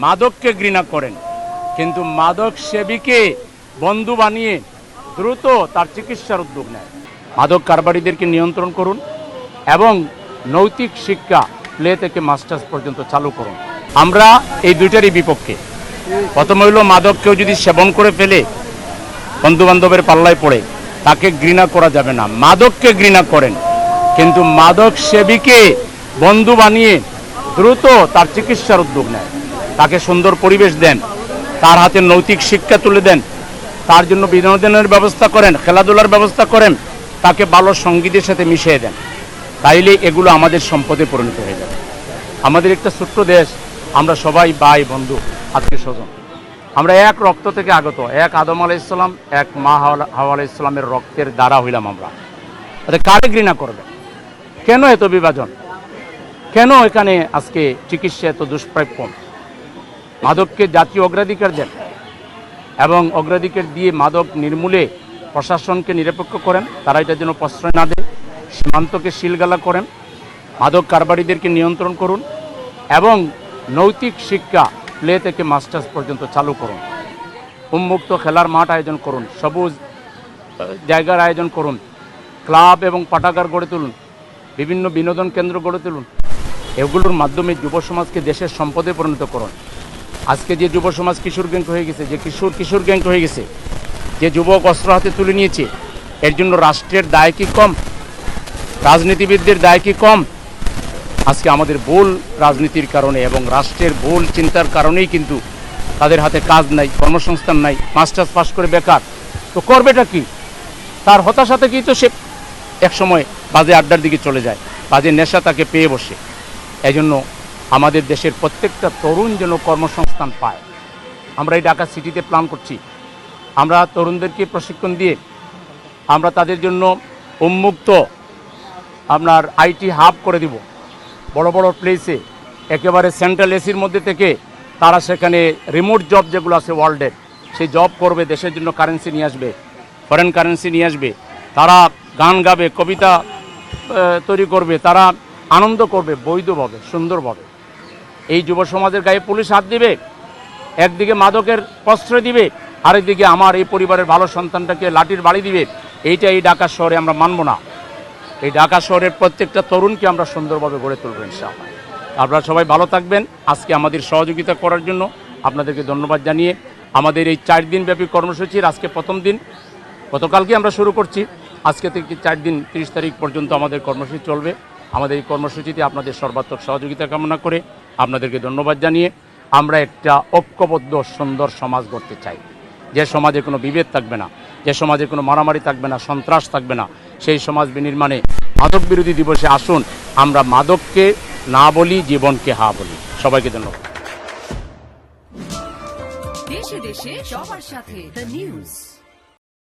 মাদককে ঘৃণা করেন, কিন্তু মাদক সেবীকে বন্ধু বানিয়ে দ্রুত তার চিকিৎসার উদ্যোগ নেয়। মাদক কারবারিদেরকে নিয়ন্ত্রণ করুন এবং নৈতিক শিক্ষা প্লে থেকে মাস্টার্স পর্যন্ত চালু করুন। আমরা এই দুইটারই বিপক্ষে। প্রথম হইল, মাদক কেউ যদি সেবন করে ফেলে বন্ধু বান্ধবের পাল্লায় পড়ে, তাকে ঘৃণা করা যাবে না। মাদককে ঘৃণা করেন, কিন্তু মাদক সেবীকে বন্ধু বানিয়ে দ্রুত তার চিকিৎসার উদ্যোগ নেয়। তাকে সুন্দর পরিবেশ দেন, তার হাতে নৈতিক শিক্ষা তুলে দেন, তার জন্য বিনোদনের ব্যবস্থা করেন, খেলাধুলার ব্যবস্থা করেন, তাকে ভালো সঙ্গীতের সাথে মিশিয়ে দেন। তাইলে এগুলো আমাদের সম্পদে পরিণত হয়ে যাবে। আমাদের একটা ছোট্ট দেশ, আমরা সবাই ভাই বন্ধু আত্মীয় স্বজন, আমরা এক রক্ত থেকে আগত, এক আদম আলাইহিস সালাম, এক মা হাওয়া আলাইহিস সালামের রক্তের দ্বারা হইলাম আমরা। কারে ঘৃণা করবে? কেন এত বিভাজন? কেন এখানে আজকে চিকিৎসা এত দুষ্প্রাপ্য? মাদককে জাতীয় অগ্রাধিকার দেন এবং অগ্রাধিকার দিয়ে মাদক নির্মূলে প্রশাসনকে নিরপেক্ষ করেন, তারা এটা যেন প্রশ্রয় না দেয়। সীমান্তকে সিলগালা করেন, মাদক কারবারিদেরকে নিয়ন্ত্রণ করুন এবং নৈতিক শিক্ষা প্লে থেকে মাস্টার্স পর্যন্ত চালু করুন। উন্মুক্ত খেলার মাঠ আয়োজন করুন, সবুজ জায়গার আয়োজন করুন, ক্লাব এবং পাঠাগার গড়ে তুলুন, বিভিন্ন বিনোদন কেন্দ্র গড়ে তুলুন। এগুলোর মাধ্যমে যুব সমাজকে দেশের সম্পদে পরিণত করুন। আজকে যে যুব সমাজ কিশোর গ্যাং হয়ে গেছে, যে কিশোর গ্যাং হয়ে গেছে, যে যুবক অস্ত্র হাতে তুলে নিয়েছে, এর জন্য রাষ্ট্রের দায় কি কম? রাজনীতিবিদদের দায় কি কম? আজকে আমাদের ভুল রাজনীতির কারণে এবং রাষ্ট্রের ভুল চিন্তার কারণেই কিন্তু তাদের হাতে কাজ নাই, কর্মসংস্থান নাই, মাস্টার্স পাস করে বেকার। তো করবেটা কি? তার হতাশা থেকেই তো সে একসময় বাজে আড্ডার দিকে চলে যায়, বাজে নেশা তাকে পেয়ে বসে। এই জন্য আমাদের দেশের প্রত্যেকটা তরুণ যেন কর্মসংস্থান পায়। আমরা এই ঢাকা সিটিতে প্ল্যান করছি, আমরা তরুণদেরকে প্রশিক্ষণ দিয়ে আমরা তাদের জন্য উন্মুক্ত আপনার আইটি হাব করে দিব। বড় বড় প্লেসে একেবারে সেন্ট্রাল এসির মধ্যে থেকে তারা সেখানে রিমোট জব যেগুলো আছে ওয়ার্ল্ডের, সেই জব করবে, দেশের জন্য কারেন্সি নিয়ে আসবে, ফরেন কারেন্সি নিয়ে আসবে, তারা গান গাবে, কবিতা তৈরি করবে, তারা আনন্দ করবে বৈধভাবে, সুন্দরভাবে। এই যুব সমাজের গায়ে পুলিশ হাত দিবে, একদিকে মাদকের প্রশ্রয় দিবে, আরেকদিকে আমার এই পরিবারের ভালো সন্তানটাকে লাঠির বাড়ি দিবে। এইটা এই ঢাকা শহরে আমরা মানব না। এই ঢাকা শহরের প্রত্যেকটা তরুণকে আমরা সুন্দরভাবে গড়ে তুলব ইনশাআল্লাহ। আপনারা সবাই ভালো থাকবেন। আজকে আমাদের সহযোগিতা করার জন্য আপনাদেরকে ধন্যবাদ জানিয়ে আমাদের এই 4 দিনব্যাপী কর্মসূচির আজকে প্রথম দিন, গতকালকে আমরা শুরু করছি, আজকে থেকে 4 দিন 30 তারিখ পর্যন্ত আমাদের কর্মসূচি চলবে। আমাদের এই কর্মসূচিতে আপনাদের সর্বাত্মক সহযোগিতা কামনা করে আপনাদেরকে ধন্যবাদ জানিয়ে আমরা একটা ঐক্যবদ্ধ সুন্দর সমাজ গড়তে চাই, যে সমাজে কোনো বিভেদ থাকবে না, যে সমাজে কোনো মারামারি থাকবে না, সন্ত্রাস থাকবে না। সেই সমাজ বিনির্মাণে মাদক বিরোধী দিবসে আসুন আমরা মাদককে না বলি, জীবনকে হা বলি। সবাইকে ধন্যবাদ। দেশে দেশে সবার সাথে দ্য নিউজ।